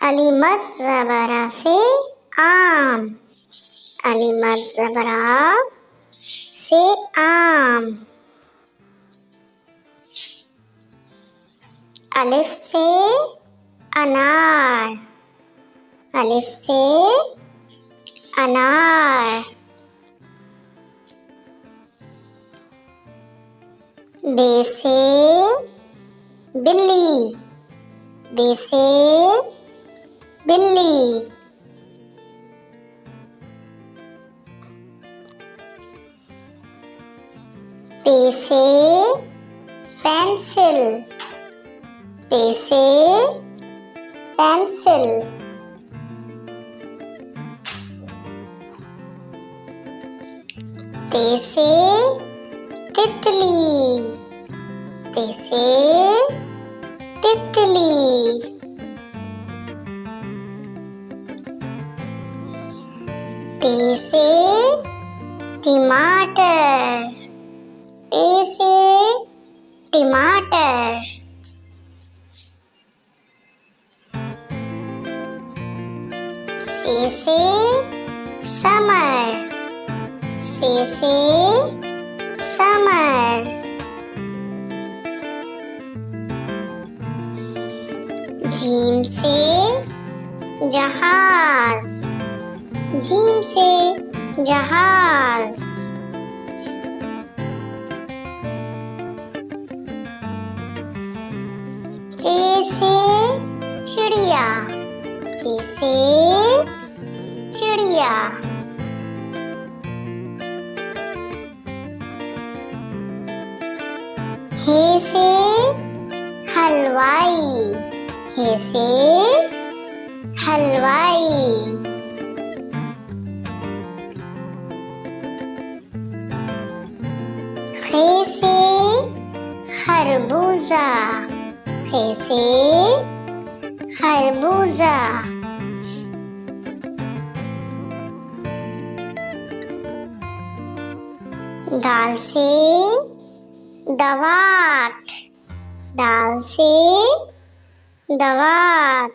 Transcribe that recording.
अली मद ज़बरा से आम, अली मद ज़बरा से आम। अलिफ से अनार, अलिफ से अनार। बे से बिल्ली, बे से बिल्ली। पे से पेंसिल, पे से पेंसिल। ते से तितली, ते से तितली। टे से टमाटर, टे से टमाटर। से समर, से समर। जीम से जहाज, जीम से जहाज। चे से चिड़िया, चे से चिड़िया। हे से हलवाई, हे से हलवाई। खे से खरबूजा, खे से खरबूजा। दाल से दवात, दाल से दवात।